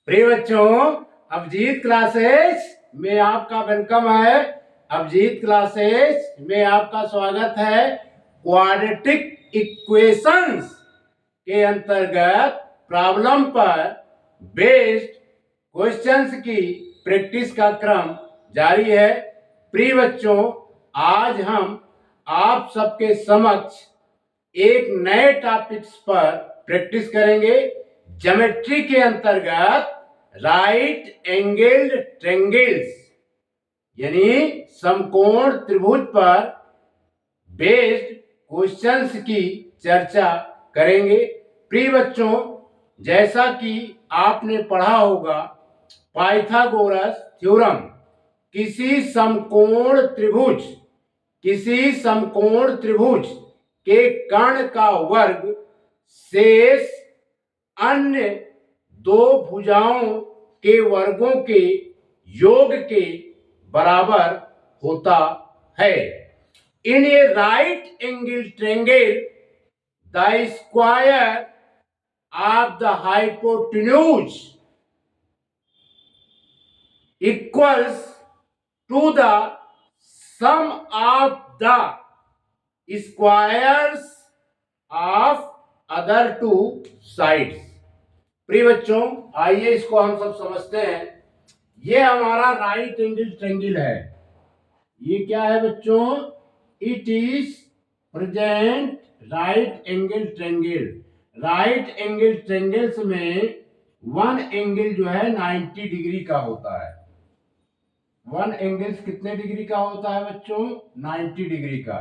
प्रिय बच्चों, अभिजीत क्लासेस में आपका वेलकम है। अभिजीत क्लासेस में आपका स्वागत है। क्वाड्रेटिक इक्वेशंस के अंतर्गत प्रॉब्लम पर बेस्ड क्वेश्चंस की प्रैक्टिस का क्रम जारी है। प्रिय बच्चों, आज हम आप सबके समक्ष एक नए टॉपिक्स पर प्रैक्टिस करेंगे। ज्योमेट्री के अंतर्गत राइट एंगल्ड ट्रायंगल्स यानी समकोण त्रिभुज पर बेस्ड क्वेश्चंस की चर्चा करेंगे। प्रिय बच्चों, जैसा कि आपने पढ़ा होगा, पाइथागोरस थ्योरम किसी समकोण त्रिभुज के कर्ण का वर्ग शेष अन्य दो भुजाओं के वर्गों के योग के बराबर होता है। In a right angle triangle the square of the hypotenuse equals to the sum of the squares of other two sides। प्रिय बच्चों, आइए इसको हम सब समझते हैं। ये हमारा राइट एंगल ट्रायंगल है। ये क्या है बच्चों? It is present right angle triangle. Right angle triangles में वन एंगल जो है 90 डिग्री का होता है। वन एंगल्स कितने डिग्री का होता है बच्चों? 90 डिग्री का।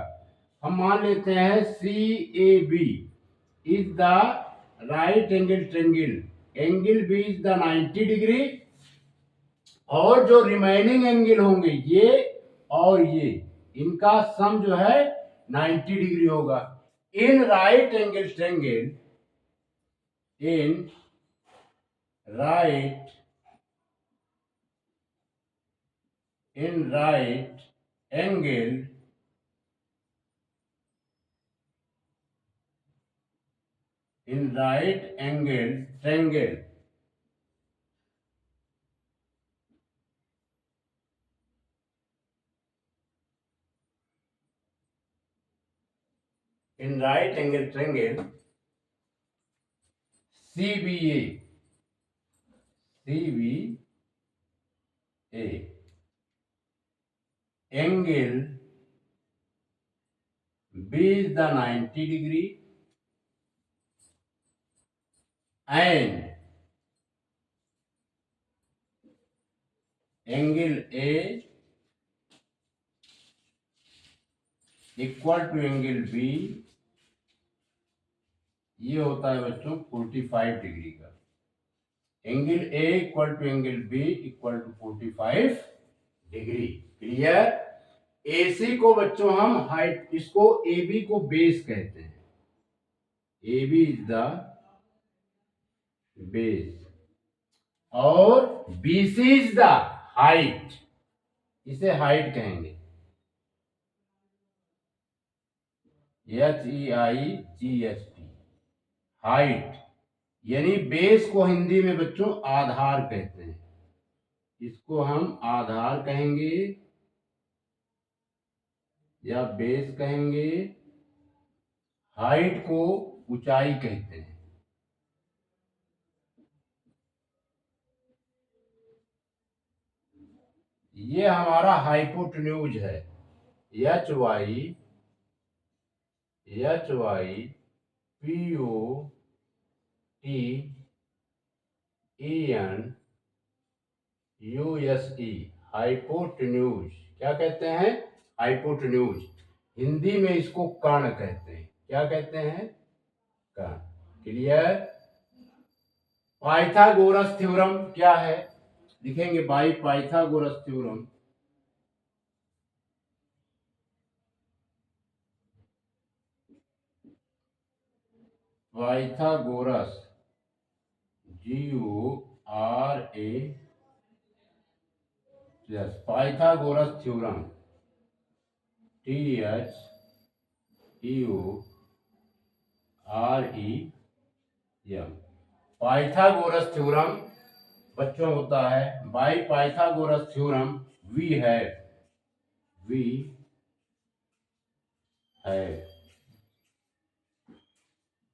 हम मान लेते हैं CAB is the right angle triangle, angle B is the 90 degree, और जो रिमेनिंग एंगल होंगे ये और ये, इनका सम जो है 90 डिग्री होगा। इन right angle triangle, in right angle in right angle triangle in right angle triangle CBA angle B is the 90 degree and angle A equal to angle B, ये होता है बच्चों 45 डिग्री का। Angle A equal to angle B equal to 45 degree. Clear? AC को बच्चों हम height, इसको AB को बेस कहते हैं। AB इज द बेस और BC इज द हाइट, इसे हाइट कहेंगे। HEIGHT, height. यानी बेस को हिंदी में बच्चों आधार कहते हैं। इसको हम आधार कहेंगे या बेस कहेंगे। हाइट को ऊंचाई कहते हैं। ये हमारा हाइपोटेन्यूज है। HYPOTENUSE, hypotenuse. क्या कहते हैं? हाइपोटेन्यूज। हिंदी में इसको कर्ण कहते हैं। क्या कहते हैं? कर्ण। क्लियर? पाइथागोरस थ्योरम क्या है? लिखेंगे by Pythagoras theorem. Pythagoras GORA, Pythagoras theorem THEOREM। Pythagoras theorem बच्चों होता है बाय पाइथागोरस थ्योरम वी है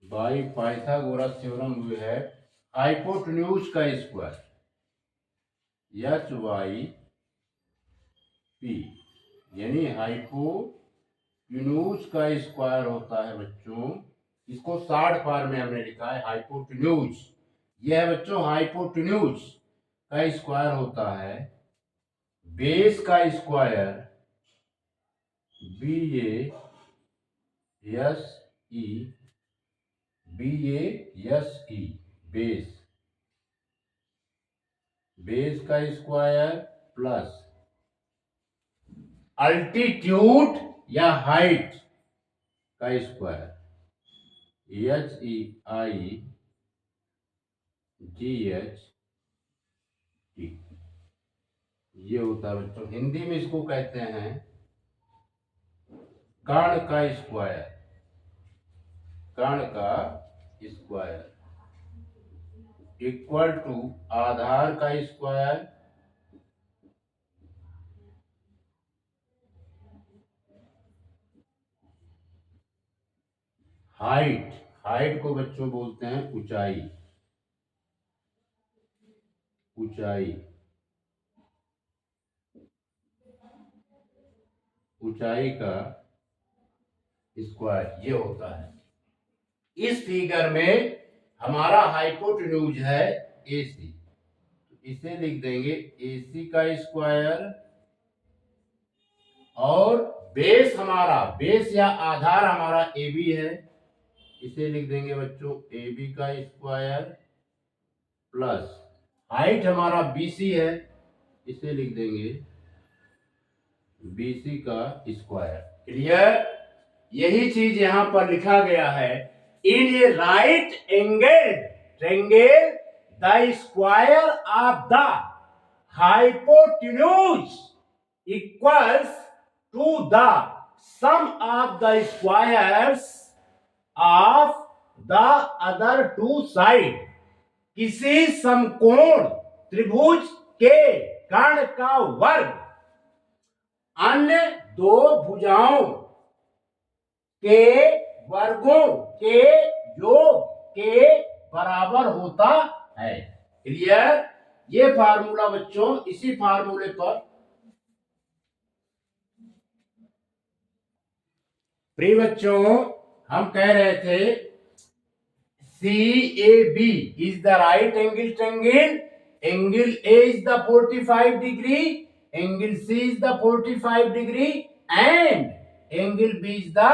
बाय पाइथागोरस थ्योरम वी है हाइपोटेन्यूज का स्क्वायर एच वाई पी, यानी हाइपोटेन्यूज का स्क्वायर होता है बच्चों, इसको शॉर्ट फॉर्म में हमने लिखा है हाइपोटेन्यूज। यह है बच्चों हाइपोटेन्यूज का स्क्वायर होता है बेस का square B A S E base का स्क्वायर प्लस अल्टीट्यूड या हाइट का स्क्वायर HEIGHT, ये होता है बच्चों। हिंदी में इसको कहते हैं कर्ण का स्क्वायर इक्वल टू आधार का स्क्वायर हाइट को बच्चों बोलते हैं ऊंचाई का स्क्वायर, ये होता है। इस फिगर में हमारा हाइपोटेन्यूज है AC, इसे लिख देंगे AC का स्क्वायर, और बेस या आधार हमारा AB है, इसे लिख देंगे बच्चों AB का स्क्वायर प्लस हाइट हमारा BC है, इसे लिख देंगे BC का स्क्वायर। क्लियर? यही चीज यहां पर लिखा गया है in a right angle triangle the square of the hypotenuse equals to the sum of the squares of the other two side. किसी समकोण त्रिभुज के कर्ण का वर्ग अन्य दो भुजाओं के वर्गों के योग के बराबर होता है। क्लियर? ये फार्मूला बच्चों, इसी फार्मूले पर प्रिय बच्चों हम कह रहे थे CAB is the right angle triangle, angle A is the 45 degree, angle C is the 45 degree and angle B is the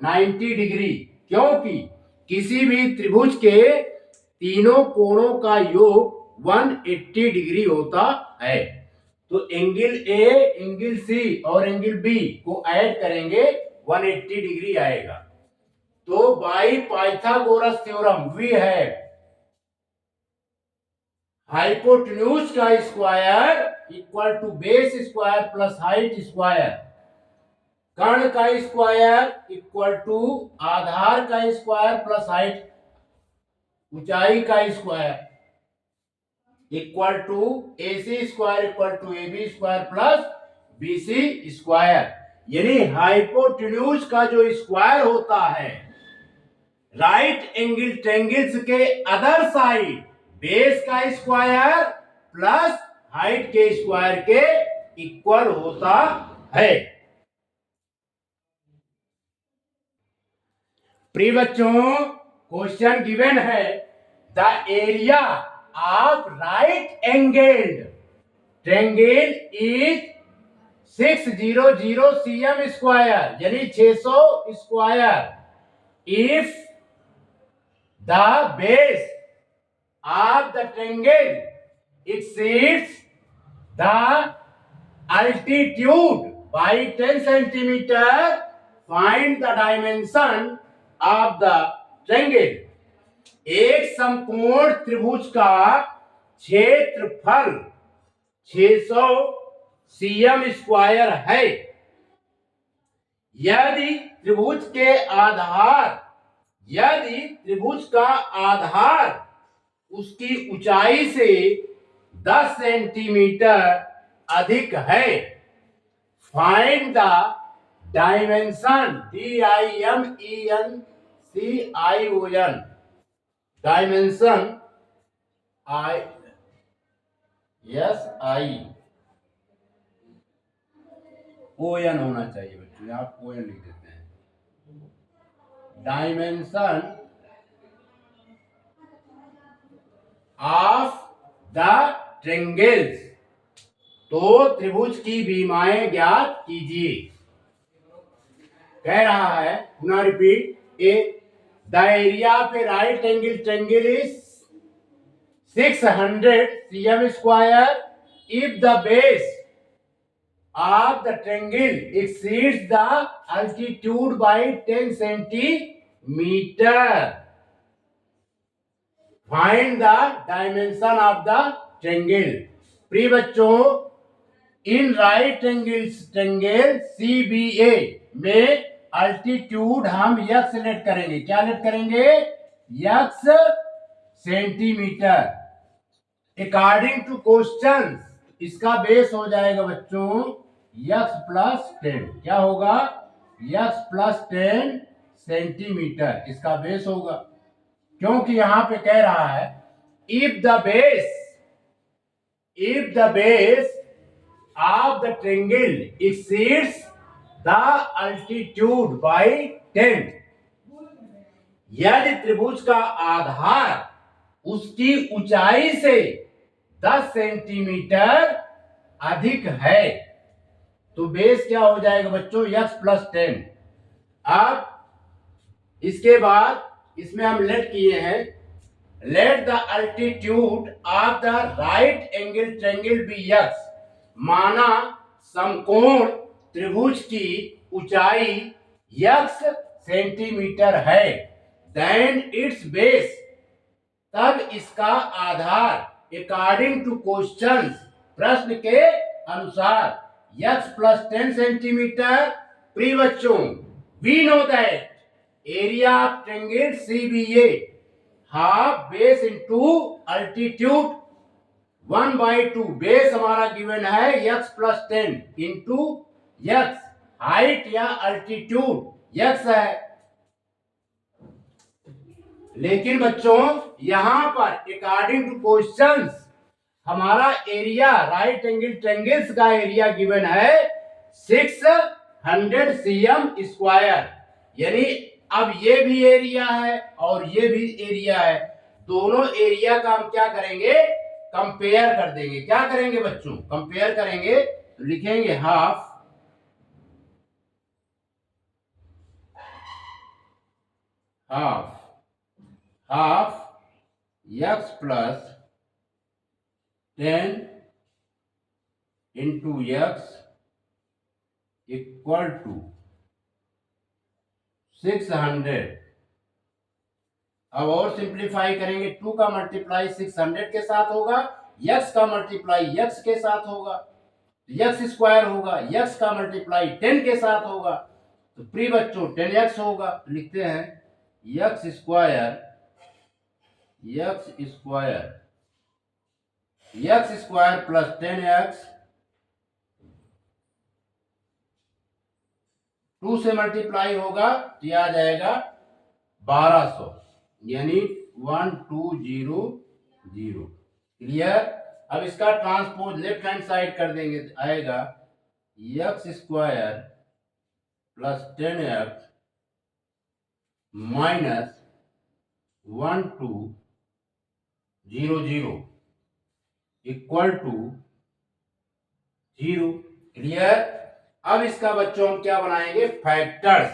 90 degree। क्योंकि किसी भी त्रिभुज के तीनों कोणों का योग 180 डिग्री होता है, तो एंगल A, एंगल C और एंगल B को ऐड करेंगे 180 डिग्री आएगा। तो बाई पाइथागोरस थ्योरम वी है हाइपोटेन्यूज का square equal to base square plus height square, कर्ण का स्क्वायर इक्वल टू आधार का स्क्वायर प्लस हाइट ऊंचाई का square equal to AC square equal to AB square plus BC square. यानी hypotenuse का जो स्क्वायर होता है राइट एंगल ट्रायंगल्स के अदर साइड बेस का स्क्वायर प्लस हाइट के स्क्वायर के इक्वल होता है। प्रिय बच्चों क्वेश्चन गिवन है the area of right angled triangle is 600 cm square, यानी 600 square if the base of the triangle exceeds the altitude by 10 centimeter, find the dimension of the triangle। एक समकोण त्रिभुज का क्षेत्रफल 600 cm स्क्वायर है यदि त्रिभुज का आधार उसकी ऊंचाई से 10 सेंटीमीटर अधिक है। Find the dimension, DIMENCION, dimension ISION होना चाहिए बच्चों, आप ON लिख देते हैं। डायमेंशन ऑफ द ट्रेंगल्स, तो त्रिभुज की बीमाएं ज्ञात कीजिए। कह रहा है, पुनः repeat, A the area of a right angle triangle is 600 cm square if the base of the triangle exceeds the altitude by 10 centimeter. Find the dimension of the triangle. प्रिय बच्चों, in right angle triangle CBA में altitude हम x let करेंगे। क्या let करेंगे? x centimetre. According to question इसका base हो जाएगा बच्चों x प्लस 10। क्या होगा? x प्लस 10 सेंटीमीटर इसका बेस होगा, क्योंकि यहां पे कह रहा है if the base of the triangle exceeds the altitude by 10, यदि त्रिभुज का आधार उसकी ऊंचाई से 10 सेंटीमीटर अधिक है तो बेस क्या हो जाएगा बच्चों? x plus 10। अब इसके बाद इसमें हम लेट किए हैं, let the altitude of the right angle triangle be x, माना समकोण त्रिभुज की ऊंचाई x सेंटीमीटर है, देन इट्स बेस, तब इसका आधार अकॉर्डिंग टू क्वेश्चन, प्रश्न के अनुसार x प्लस 10 सेंटीमीटर। प्रिय बच्चों, we know that area of triangle CBA half base into altitude 1/2। Base हमारा गिवन है x plus 10 into x, height या अल्टीट्यूड x है। लेकिन बच्चों यहां पर अकॉर्डिंग टू क्वेश्चंस हमारा एरिया राइट एंगल ट्रायंगल्स का एरिया गिवन है 600 cm स्क्वायर, यानी अब ये भी एरिया है और ये भी एरिया है, दोनों एरिया का हम क्या करेंगे? कंपेयर कर देंगे। क्या करेंगे बच्चों? कंपेयर करेंगे, तो लिखेंगे half x plus 10 into x equal to 600। अब और सिंप्लीफाई करेंगे, 2 का मल्टीप्लाई 600 के साथ होगा, x का मल्टीप्लाई x के साथ होगा, x स्क्वायर होगा, x का मल्टीप्लाई 10 के साथ होगा, तो प्रिय बच्चों 10x होगा। तो लिखते हैं x स्क्वायर प्लस 10x, 2 से मल्टीप्लाई होगा तो यह आ जाएगा 1200, यानी 1200। क्लियर? अब इसका ट्रांसपोज लेफ्ट हैंड साइड कर देंगे तो आएगा x square plus 10x minus 1200 equal to 0। Clear? अब इसका बच्चों हम क्या बनाएंगे? फैक्टर्स।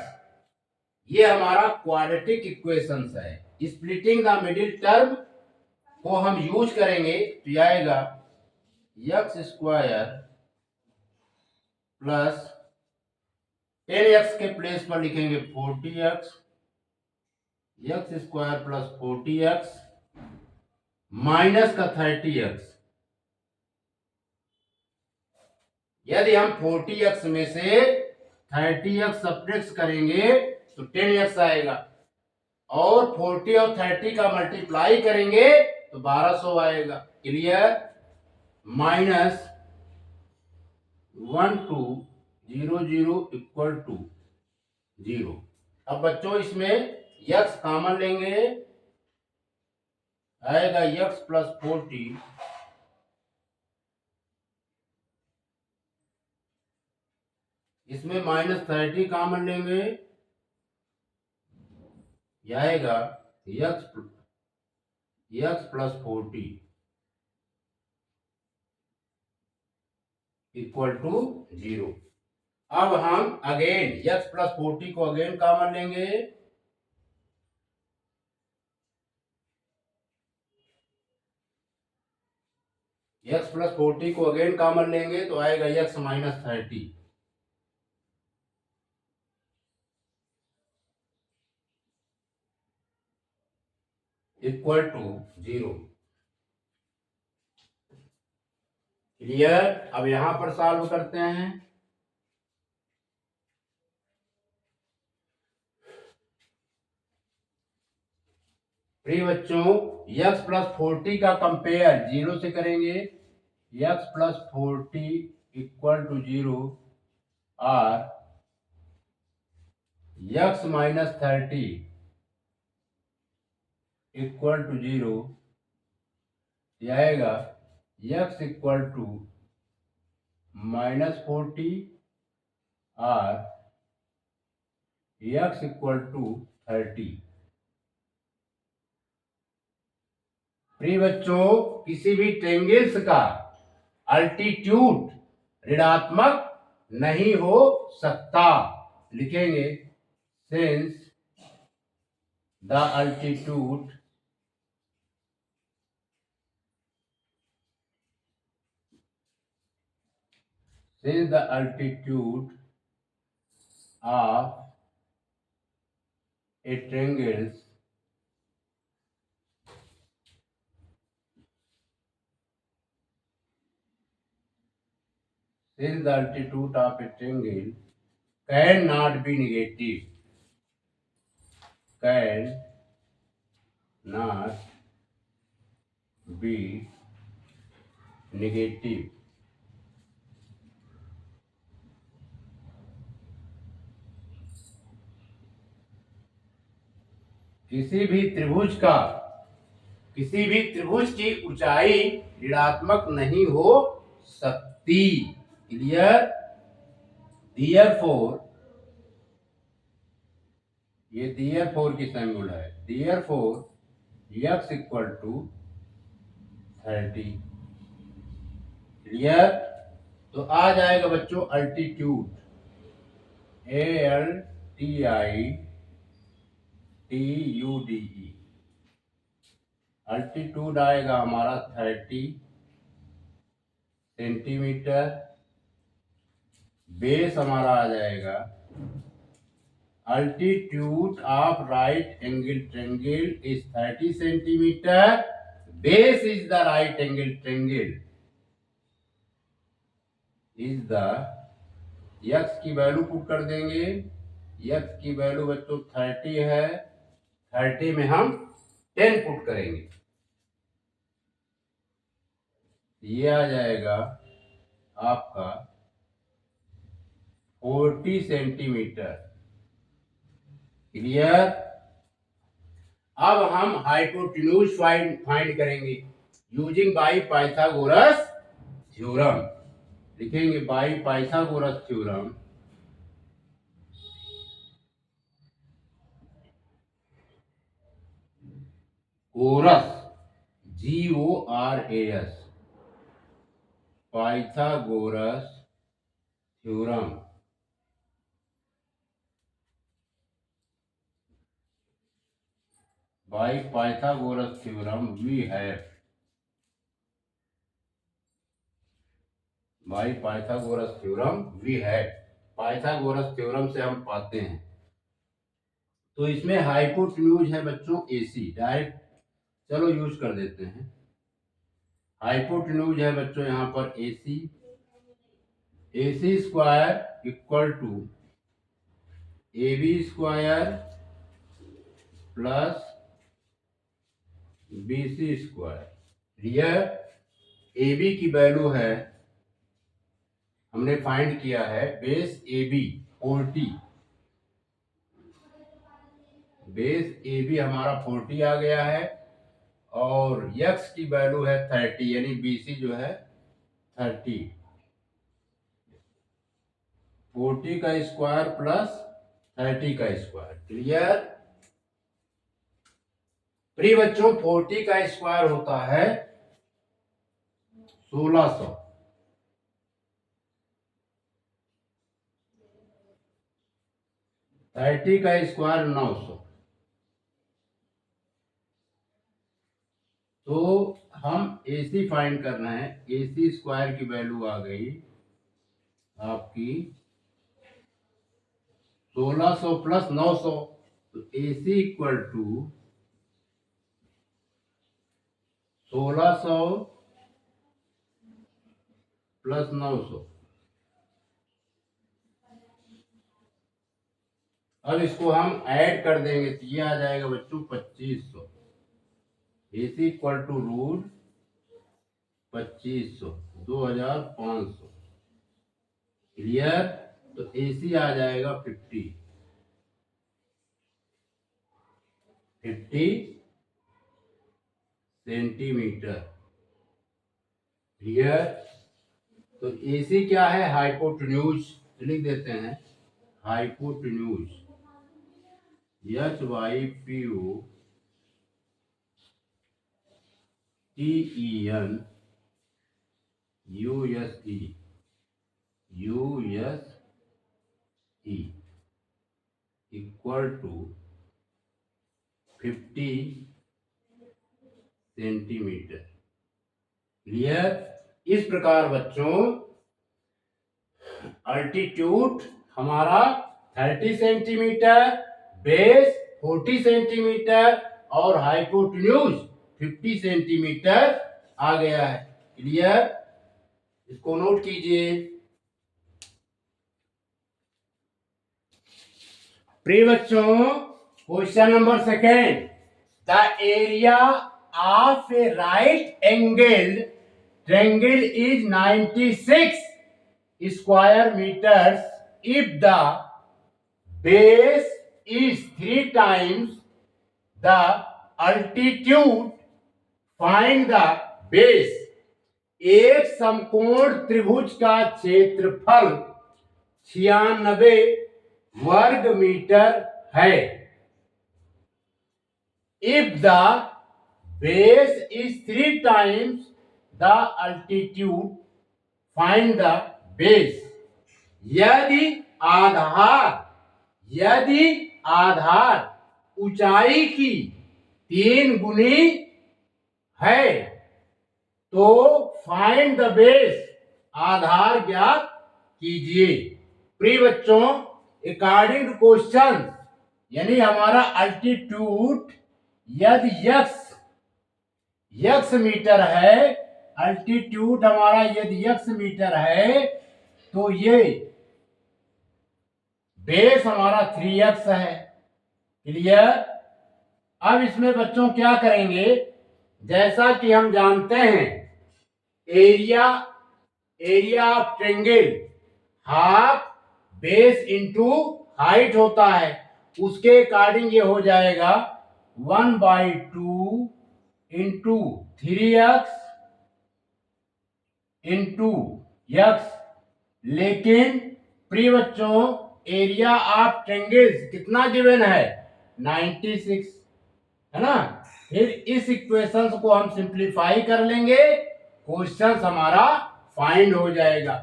ये हमारा क्वाड्रेटिक इक्वेशंस है। स्प्लिटिंग द मिडिल टर्म को हम यूज करेंगे तो यह आएगा x स्क्वायर प्लस 10x के प्लेस पर लिखेंगे 40x, x square plus 40x minus का 30x। यदि हम 40x में से 30x सब्ट्रैक्ट करेंगे तो 10x आएगा, और 40 और 30 का मल्टीप्लाई करेंगे तो 1200 आएगा। क्लियर? Minus 1 2 0 0 equal to 0। अब बच्चों इसमें x कॉमन लेंगे, आएगा x प्लस 40 इसमें माइनस 30 कॉमन लेंगे, यह आएगा x प्लस 40 इक्वल टू 0। अब हम अगेन x प्लस 40 को अगेन कॉमन लेंगे, x प्लस 40 को अगेन कॉमन लेंगे तो आएगा x minus 30 equal to 0। Clear. अब यहां पर सॉल्व करते हैं। प्रिय बच्चों x प्लस 40 का कंपेयर 0 से करेंगे, x प्लस 40 इक्वल टू 0 और x माइनस 30 इक्वल टू 0, यह आएगा x इक्वल टू माइनस 40 और x इक्वल टू 30। प्रिय बच्चों किसी भी ट्रेंगल्स का अल्टीट्यूड ऋणात्मक नहीं हो सकता, लिखेंगे since the altitude of a triangles since the altitude of a triangle cannot be negative, cannot be negative, किसी भी त्रिभुज की ऊंचाई ऋणात्मक नहीं हो सकती। क्लियर। देयरफॉर, ये देयरफॉर की सिंबल है, therefore x equal to 30। Clear. तो आ जाएगा बच्चों अल्टीट्यूड, ALTITUDE, अल्टीट्यूड आएगा हमारा 30 सेंटीमीटर। बेस हमारा आ जाएगा, altitude of right angle triangle is 30 centimetre, base is the right angle triangle, is the x की वैल्यू पुट कर देंगे, x की वैल्यू बच्चों 30 है, 30 में हम 10 पुट करेंगे, ये आ जाएगा आपका 40 सेंटीमीटर। क्लियर। अब हम हाइपोटेन्यूज फाइंड करेंगे यूजिंग बाई पाइथागोरस थ्योरम, लिखेंगे बाई पाइथागोरस थ्योरम, कोरस GORAS, Pythagoras theorem, by Pythagoras theorem we have, by Pythagoras theorem we have, Pythagoras theorem से हम पाते हैं। तो इसमें हाइपोटेन्यूज है बच्चों AC, डायरेक्ट चलो यूज कर देते हैं। हाइपोटेन्यूज है बच्चों यहाँ पर AC square equal to AB square plus BC square. Clear. A B की वैल्यू है, हमने फाइंड किया है base A B 40, base A B हमारा 40 आ गया है, और यक्स की वैल्यू है 30, यानी बीसी जो है 30, 40 का स्क्वायर प्लस 30 का स्क्वायर। क्लियर? प्रिय बच्चों 40 का स्क्वायर होता है 1600, 30 का स्क्वायर 900। तो हम AC फाइंड करना है, AC स्क्वायर की वैल्यू आ गई आपकी 1600 प्लस 900, तो AC इक्वल टू 1600 प्लस 900। अब इसको हम ऐड कर देंगे तो ये आ जाएगा बच्चों 2500। AC equal to root 2500, 2500। क्लियर? तो AC आ जाएगा 50 सेंटीमीटर। क्लियर? तो AC क्या है? हाइपोटेन्यूज, लिख देते हैं hypotenuse, HYPOTEN USE equal to 50 centimetre. Clear? इस प्रकार बच्चों अल्टीट्यूड हमारा 30 सेंटीमीटर, बेस 40 सेंटीमीटर और हाइपोटेन्यूज 50 सेंटीमीटर आ गया है। क्लियर? इसको नोट कीजिए। प्रिय बच्चों question number second, the area of a right angled triangle is 96 square meters if the base is 3 times the altitude. Find the base. एक समकोण त्रिभुज का क्षेत्रफल 96 वर्ग मीटर है। If the base is 3 times the altitude, find the base. यदि आधार ऊंचाई की 3 गुनी है तो फाइंड द बेस, आधार ज्ञात कीजिए। प्रिय बच्चों अकॉर्डिंग टू क्वेश्चन, यानी हमारा अल्टीट्यूड यदि यक्स मीटर है, अल्टीट्यूड हमारा यदि यक्स मीटर है तो ये बेस हमारा 3x है। क्लियर? अब इसमें बच्चों क्या करेंगे, जैसा कि हम जानते हैं area of triangle half base into height होता है, उसके अकॉर्डिंग ये हो जाएगा 1/2 इंटू 3x इंटू x। लेकिन प्रिय बच्चों एरिया ऑफ ट्रायंगल्स कितना गिवन है? 96 है ना। फिर इस इक्वेशन को हम सिंप्लीफाई कर लेंगे, क्वेश्चन हमारा फाइंड हो जाएगा।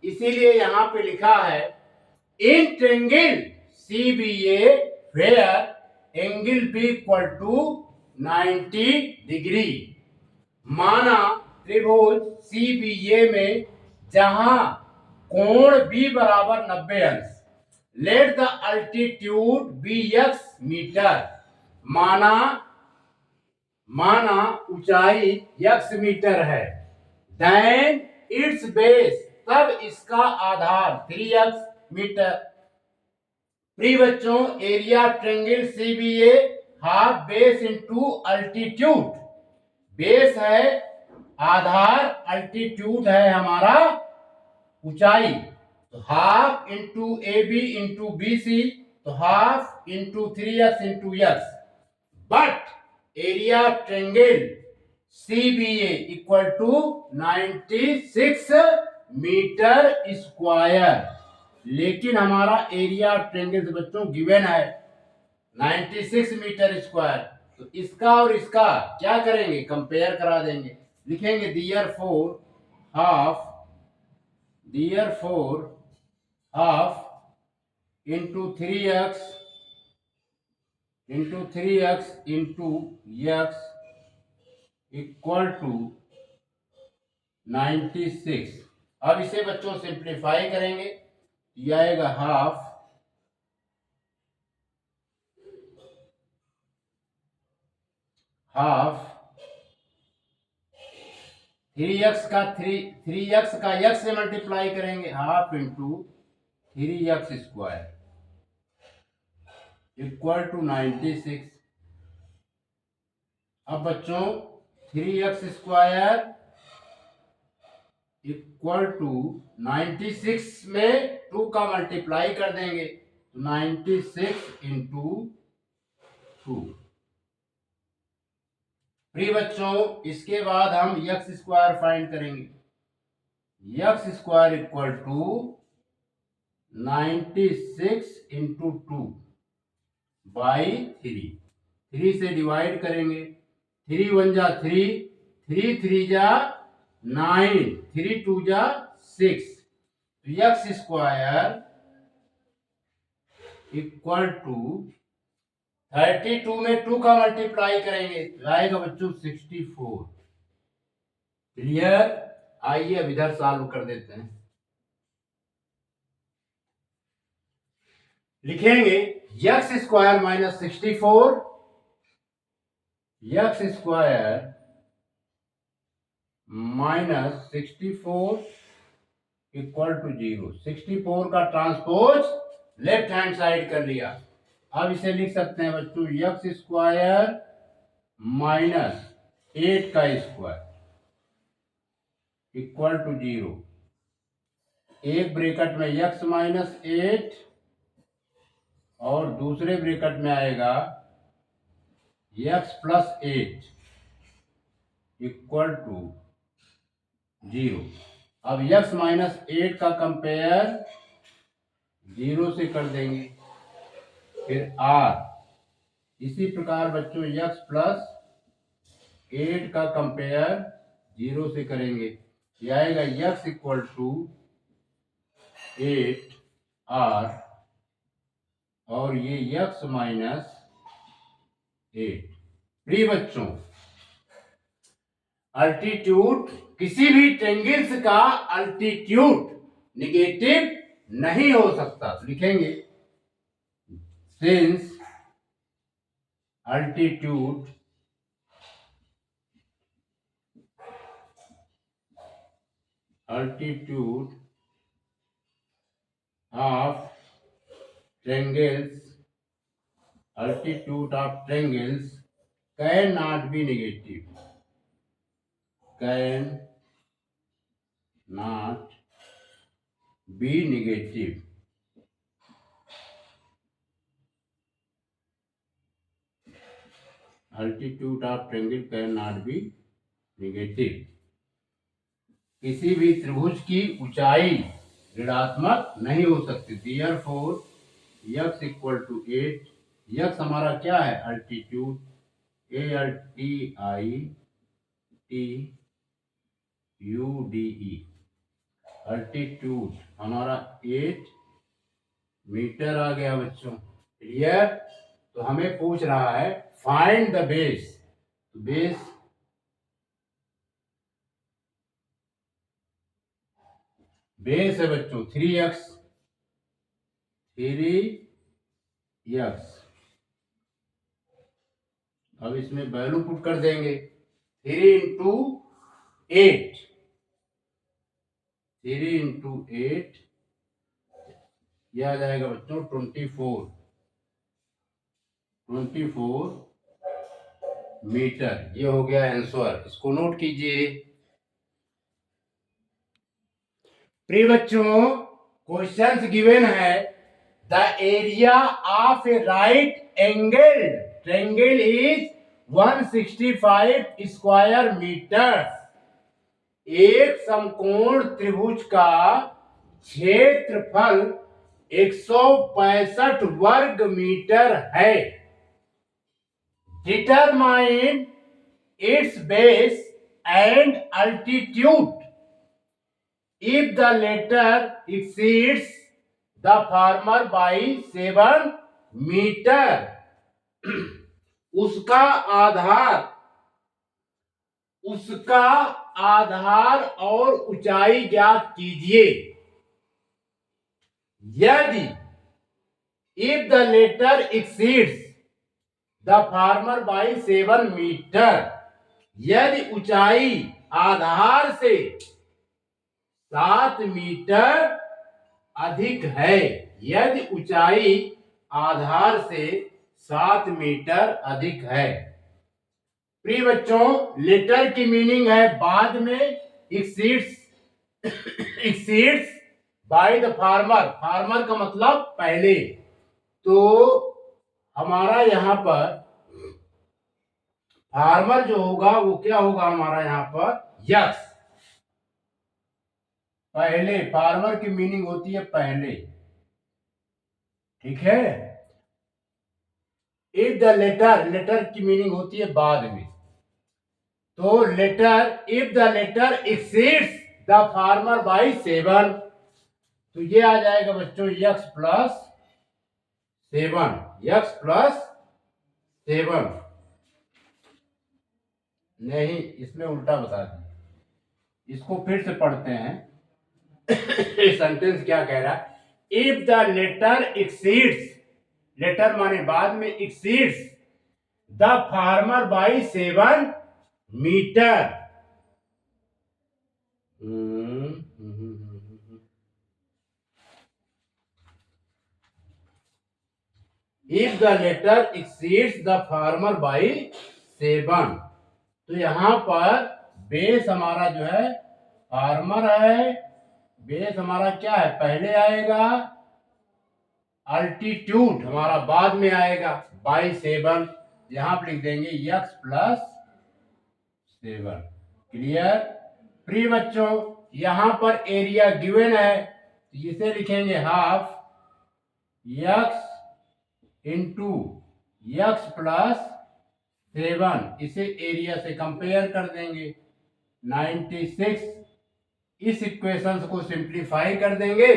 इसीलिए यहां पे लिखा है in triangle CBA where angle B equal to 90 degree. माना त्रिभुज CBA में जहां कोण B बराबर 90 अंश, let the altitude B x metre. माना ऊंचाई x मीटर है, देन इट्स बेस, तब इसका आधार 3x मीटर। प्रिय बच्चों area triangle CBA half base into altitude, base है आधार अल्टीट्यूड है हमारा ऊंचाई, तो half into A B into B C, तो half into 3x into x, but area of triangle CBA equal to 96 metre square. लेकिन हमारा एरिया ऑफ ट्रेंगल बच्चों गिवन है 96 मीटर स्क्वायर, तो इसका और इसका क्या करेंगे, कंपेयर करा देंगे। लिखेंगे therefore half into 3x into x equal to 96। अब इसे बच्चों सिंप्लीफाई करेंगे, यह आएगा हाफ हाफ 3x का x से मल्टीप्लाई करेंगे, half into 3x square equal to 96। अब बच्चों 3x स्क्वायर इक्वल टू 96 में 2 का मल्टीप्लाई कर देंगे, तो 96 इंटू 2। प्रिय बच्चों, इसके बाद हम x स्क्वायर फाइंड करेंगे, x square equal to 96 into 2 by 3 से डिवाइड करेंगे, 3 1 जा 3, 3 3 जा 9, 3 2 जा 6, तो x स्क्वायर इक्वल टू 32 में 2 का मल्टीप्लाई करेंगे, तो आएगा बच्चों 64। क्लियर? आइए अब इधर सॉल्व कर देते हैं। लिखेंगे x square minus 64, x square minus 64 equal to 0। 64 का ट्रांसपोज लेफ्ट हैंड साइड कर लिया। अब इसे लिख सकते हैं बच्चों x स्क्वायर माइनस 8 का स्क्वायर इक्वल टू 0। एक ब्रैकेट में x माइनस 8 और दूसरे ब्रैकेट में आएगा x प्लस 8 इक्वल टू 0। अब x माइनस 8 का कंपेयर 0 से कर देंगे, फिर r। इसी प्रकार बच्चों x प्लस 8 का कंपेयर 0 से करेंगे, यह आएगा x इक्वल टू 8r और ये x माइनस 8। प्रिय बच्चों, अल्टीट्यूड किसी भी ट्रेंगल्स का अल्टीट्यूड निगेटिव नहीं हो सकता, तो लिखेंगे since altitude of triangles altitude of triangles cannot be negative, cannot be negative। altitude of triangle cannot be negative। किसी भी त्रिभुज की ऊंचाई ऋणात्मक नहीं हो सकती। therefore x equal to 8, x हमारा क्या है, अल्टीट्यूड, ALTITUDE, अल्टीट्यूड हमारा 8 मीटर आ गया बच्चों। क्लियर? तो हमें पूछ रहा है फाइंड द बेस, तो बेस है बच्चों 3x। अब इसमें वैल्यू पुट कर देंगे, 3 इंटू 8, 3 इंटू 8 यह आ जाएगा बच्चों 24 मीटर। ये हो गया आंसर, इसको नोट कीजिए। प्रिय बच्चों, क्वेश्चंस गिवन है the area of a right angle triangle is 165 square metre. एक समकोण त्रिभुज का क्षेत्रफल 165 वर्ग मीटर है। Determine its base and altitude if the latter exceeds the former by 7 metre. उसका आधार और ऊंचाई ज्ञात कीजिए। यदि if the latter exceeds the former by 7 metre, यदि ऊंचाई आधार से 7 मीटर अधिक है, यदि ऊंचाई आधार से 7 मीटर अधिक है। प्रिय बच्चों, लेटर की मीनिंग है बाद में, exceeds by the farmer. Farmer का मतलब पहले। तो हमारा यहां पर फार्मर जो होगा वो क्या होगा, हमारा यहां पर यक्स। पहले, फार्मर की मीनिंग होती है पहले, ठीक है। इफ द लेटर की मीनिंग होती है बाद में। तो if the latter exceeds the former by 7, तो ये आ जाएगा बच्चों यक्स प्लस 7। नहीं, इसमें उल्टा बता दिया। इसको फिर से पढ़ते हैं। सेंटेंस क्या कह रहा है? If the latter exceeds, latter माने बाद में, exceeds the former by 7 metre. If the latter exceeds the former by 7, तो यहां पर बेस हमारा जो है फार्मर है, बेस हमारा क्या है, पहले आएगा। अल्टीट्यूड हमारा बाद में आएगा बाई 7। यहां पर लिख देंगे यक्स प्लस 7। क्लियर? प्रिय बच्चों, यहां पर एरिया गिवन है, इसे लिखेंगे half x into x plus 7। इसे एरिया से कंपेयर कर देंगे 96। इस इक्वेशंस को सिंप्लीफाई कर देंगे,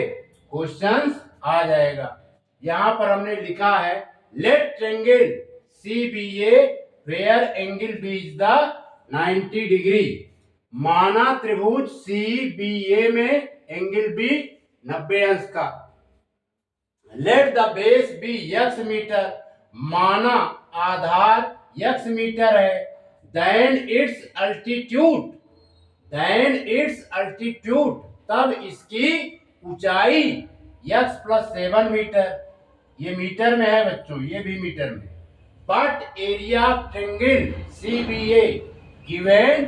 क्वेश्चंस आ जाएगा। यहां पर हमने लिखा है let triangle CBA where angle B is the 90 degree. माना त्रिभुज CBA में एंगल B 90 अंश का। Let the base be x metre, माना आधार x मीटर है। देन इट्स अल्टीट्यूड, तब इसकी ऊंचाई x प्लस 7 मीटर। ये मीटर में है बच्चों, ये भी मीटर में। But area of triangle CBA given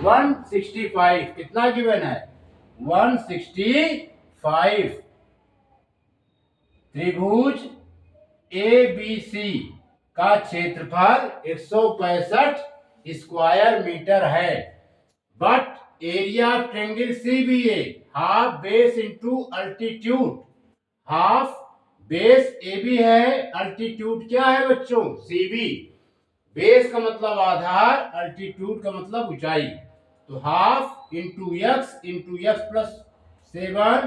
165। कितना गिवन है? 165। त्रिभुज ABC का क्षेत्रफल 165 स्क्वायर मीटर है। But area of triangle CBA half base into altitude. Half base AB है, अल्टीट्यूड क्या है बच्चों? CB। बेस का मतलब आधार, अल्टीट्यूड का मतलब ऊंचाई। तो हाफ इंटू यक्स प्लस 7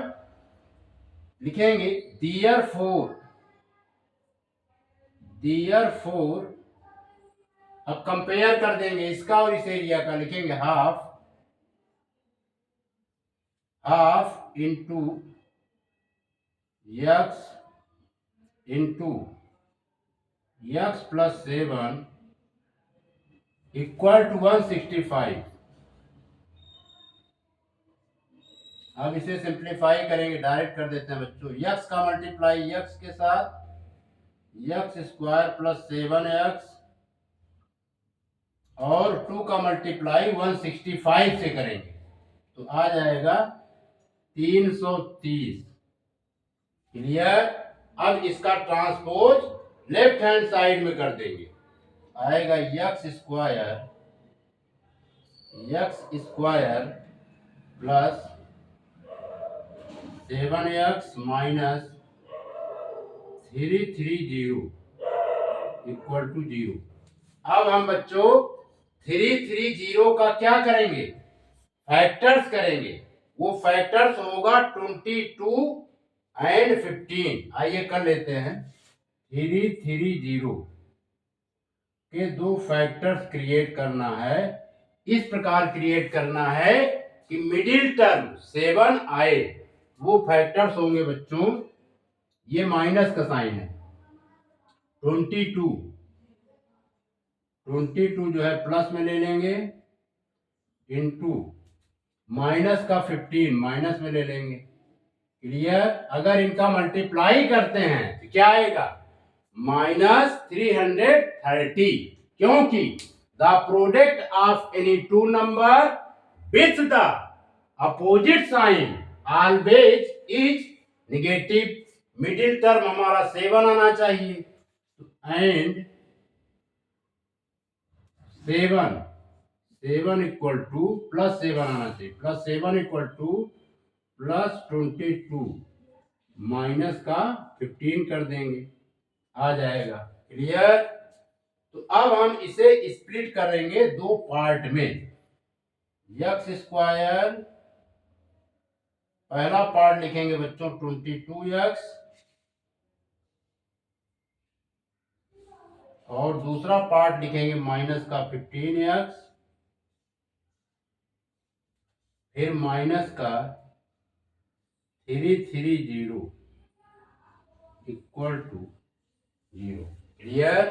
लिखेंगे। देयरफॉर अब कंपेयर कर देंगे इसका और इस एरिया का, लिखेंगे half into x plus 7 equal to 165। अब इसे सिंप्लीफाई करेंगे, डायरेक्ट कर देते हैं बच्चों। यक्स का मल्टीप्लाई यक्स के साथ, यक्स स्क्वायर प्लस 7x, और 2 का मल्टीप्लाई 165 से करेंगे, तो आ जाएगा 330। क्लियर। अब इसका ट्रांसपोज लेफ्ट हैंड साइड में कर देंगे, आएगा x square plus 7x minus 330 equal to 0। अब हम बच्चों 330 का क्या करेंगे, फैक्टर्स करेंगे। वो फैक्टर्स होगा 22 एंड 15। आइए कर लेते हैं। 330 के दो फैक्टर्स क्रिएट करना है। इस प्रकार क्रिएट करना है कि मिडिल टर्म 7 आए। वो फैक्टर्स होंगे बच्चों, ये माइनस का साइन है, 22 जो है प्लस में ले लेंगे, इंटू माइनस का 15 माइनस में ले लेंगे। क्लियर। अगर इनका मल्टीप्लाई करते हैं तो क्या आएगा, -330, क्योंकि the product of any two number with the opposite sign always is negative. Middle term हमारा 7 आना चाहिए, एंड 7 इक्वल टू +7 आना चाहिए, +7 इक्वल टू +22 माइनस का 15 कर देंगे, आ जाएगा। क्लियर। तो अब हम इसे स्प्लिट करेंगे दो पार्ट में। x स्क्वायर पहला पार्ट लिखेंगे बच्चों 22x, और दूसरा पार्ट लिखेंगे माइनस का 15x, फिर माइनस का 330 इक्वल टू 0। क्लियर।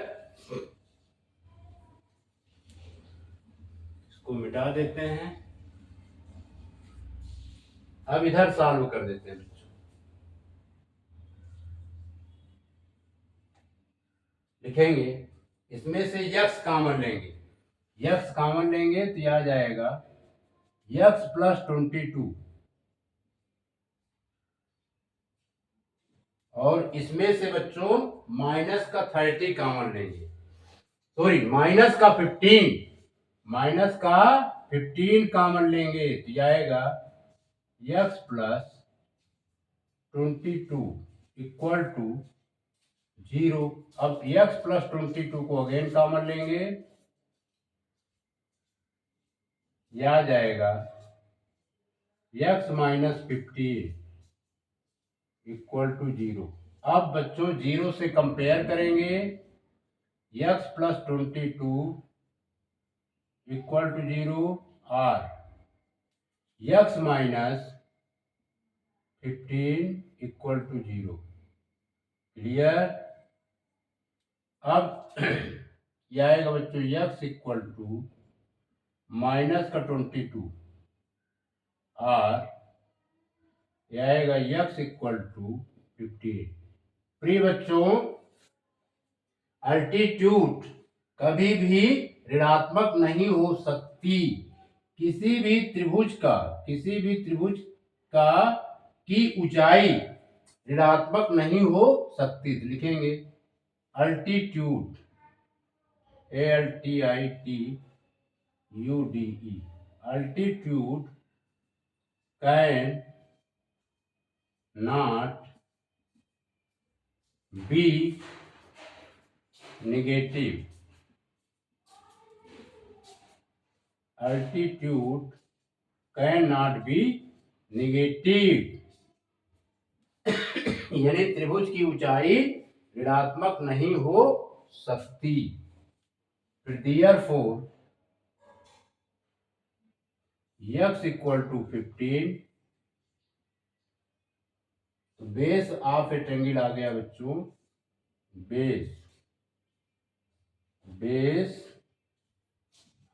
इसको मिटा देते हैं। अब इधर सॉल्व कर देते हैं बच्चों। लिखेंगे, इसमें से x कॉमन लेंगे, x कॉमन लेंगे तो यह आ जाएगा x प्लस 22, और इसमें से बच्चों माइनस का 30 कॉमन लेंगे, सॉरी माइनस का 15 कॉमन लेंगे तो यह आएगा x प्लस 22 इक्वल टू 0। अब x प्लस 22 को अगेन कॉमन लेंगे, यह आ जाएगा x माइनस 15 इक्वल टू 0। अब बच्चों 0 से कंपेयर करेंगे, x प्लस 22 इक्वल टू 0 और x minus 15 equal to 0। Clear. अब यह आएगा बच्चों x इक्वल टू माइनस का 22 और यह आएगा x इक्वल टू 15। प्रिय बच्चों, अल्टीट्यूड कभी भी ऋणात्मक नहीं हो सकती। किसी भी त्रिभुज का की ऊंचाई ऋणात्मक नहीं हो सकती। तो लिखेंगे altitude, ALTITUDE, altitude can not be negative. Altitude can not be negative, यानी त्रिभुज की ऊंचाई ऋणात्मक नहीं हो सकती। Therefore x इक्वल टू 15, तो बेस ऑफ ए ट्रेंगल आ गया बच्चों, बेस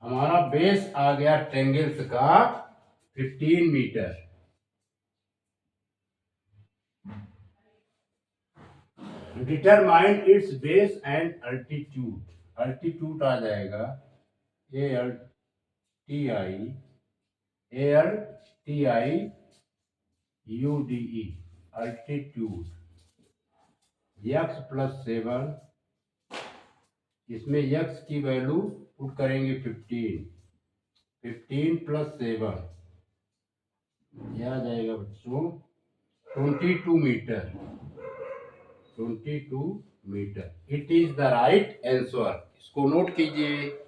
हमारा बेस आ गया ट्रेंगल्स का 15 metre. Determine its base and altitude, altitude आ जाएगा ALTI 15 UDE altitude x plus 7, इसमें x की वैल्यू पुट करेंगे 15 प्लस 7, यह आ जाएगा बच्चों 22 metre. 22 metre it is the right answer. इसको नोट कीजिए।